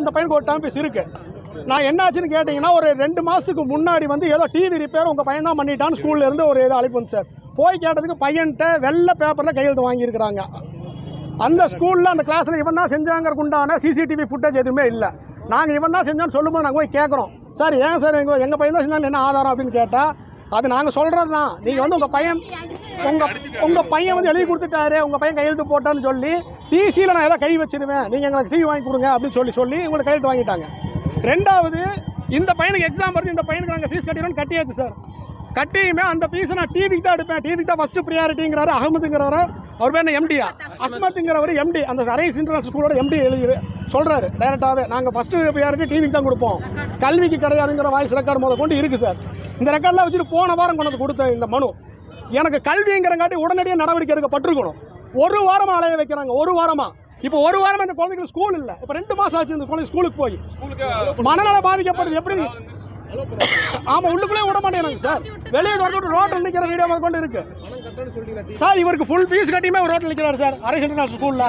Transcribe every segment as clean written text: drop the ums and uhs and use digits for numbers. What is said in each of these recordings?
இந்த பையனுக்கு ஒரு டேர்ம் ஃபீஸ் இருக்குது. நான் என்னாச்சுன்னு கேட்டிங்கன்னா ஒரு 2 மாதத்துக்கு முன்னாடி வந்து ஏதோ டிவி ரிப்பேர் உங்கள் பையன் தான் பண்ணிட்டான்னு ஸ்கூல்லேருந்து ஒரு ஏதோ அழைப்பு வந்து சார். போய் கேட்டதுக்கு பையன்கிட்ட வெள்ளை பேப்பரில் கையெழுத்து வாங்கியிருக்கிறாங்க. அந்த ஸ்கூலில் அந்த கிளாஸில் இவன் தான் செஞ்சாங்கிறதுக்கு உண்டான சிசிடிவி ஃபுட்டேஜ் எதுவுமே இல்லை. நாங்கள் இவன் தான் செஞ்சான்னு சொல்லும்போது நாங்கள் போய் கேட்குறோம், சார் ஏன் சார் எங்கள் பையன் தான் செஞ்சான்னு என்ன ஆதாரம் அப்படின்னு கேட்டால், அது நாங்கள் சொல்கிறது தான், நீங்கள் வந்து உங்கள் பையன் வந்து எழுதி கொடுத்துட்டாரு, உங்கள் பையன் கையெழுத்து போட்டான்னு சொல்லி டிசியில் நான் ஏதோ கை வச்சிருவேன், நீங்கள் எங்களுக்கு டிவி வாங்கி கொடுங்க அப்படின்னு சொல்லி உங்களுக்கு கையெழுத்து வாங்கிட்டாங்க. ரெண்டாவது, இந்த பையனுக்கு எக்ஸாம் வருது, இந்த பையனுக்கு நாங்கள் ஃபீஸ் கட்டிடுவோம்னு கட்டியாச்சு சார். கட்டியுமே அந்த ஃபீஸை நான் டிவிக்கு தான் எடுப்பேன், டிவிக்கு தான் ஃபஸ்ட்டு ப்ரியாரிட்டிங்கிறாரு. அகமதுங்கிறவரை, அவர் பேர் என்ன எம்டியா, அஸ்மத்துங்கிறவர் எம்டி, அந்த அரைஸ் இன்டர்நேஷனல் ஸ்கூலோட எம்டி எழுதி சொல்கிறாரு டைரெக்டாகவே, நாங்கள் ஃபஸ்ட்டு ப்ரியாரிட்டி டிவிக்கு தான் கொடுப்போம், கல்விக்கு கிடையாதுங்கிற வாய்ஸ் ரெக்கார்டு முதல் கொண்டு இருக்குது சார். இந்த ரெக்கார்டெலாம் வச்சுட்டு போன வாரம் கொண்டு வந்து கொடுத்தேன் இந்த மனு. எனக்கு கல்விங்கிறங்காட்டி உடனடியாக நடவடிக்கை எடுக்கப்பட்டிருக்கணும். ஒரு வாரமாக அலைய வைக்கிறாங்க, ஒரு வாரமாக. இப்போ ஒரு வாரமாக இந்த குழந்தைங்களுக்கு ஸ்கூல் இல்லை. இப்போ 2 மாதம் ஆச்சு இந்த குழந்தை ஸ்கூலுக்கு போய். மனநல பாதிக்கப்படுது எப்படி? ஆமாம், உள்ளுக்குள்ளே விட மாட்டேங்கிறாங்க சார். வெளியே தொடர்ந்து ரோட்டில் நிற்கிற வீடியோ முதல் கொண்டு இருக்கு சார். இவருக்கு ஃபுல் ஃபீஸ் கட்டியுமே ரோட்டில் நிற்கிறார் சார் அரைஸ் இன்டர்நேஷனல் ஸ்கூலில்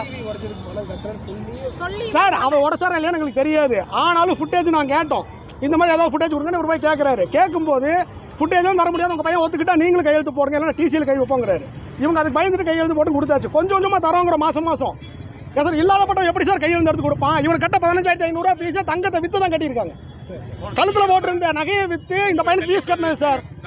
சார். அவர் உடச்சாரா இல்லையா எங்களுக்கு தெரியாது. ஆனாலும் ஃபுட்டேஜ் நாங்கள் கேட்டோம், இந்த மாதிரி ஏதாவது ஃபுட்டேஜ் கொடுங்கன்னு இவர் போய் கேட்குறாரு. கேட்கும்போது ஃபுட்டேஜும் தர முடியாது, உங்கள் பையன் ஒத்துக்கிட்டா நீங்களும் கையெழுத்து போடுங்க, இல்லைன்னா டிசியில் கை வைப்போங்கிறாரு. இவங்க அதுக்கு பயந்துட்டு கையெழுத்து போட்டு கொடுத்தாச்சு. கொஞ்சம் கொஞ்சமாக தரோங்கிற மாதம் சார். இல்லாதப்பட்ட எப்படி சார் கையெழுத்து எடுத்து கொடுப்பான்? இவன் கட்ட 15,500 ஃபீஸை தங்கத்தை விற்று தான் கட்டியிருக்காங்க. கழுத்தில் போட்டிருந்த நகையை விற்று இந்த பையனுக்கு ஃபீஸ் கட்டினது சார்.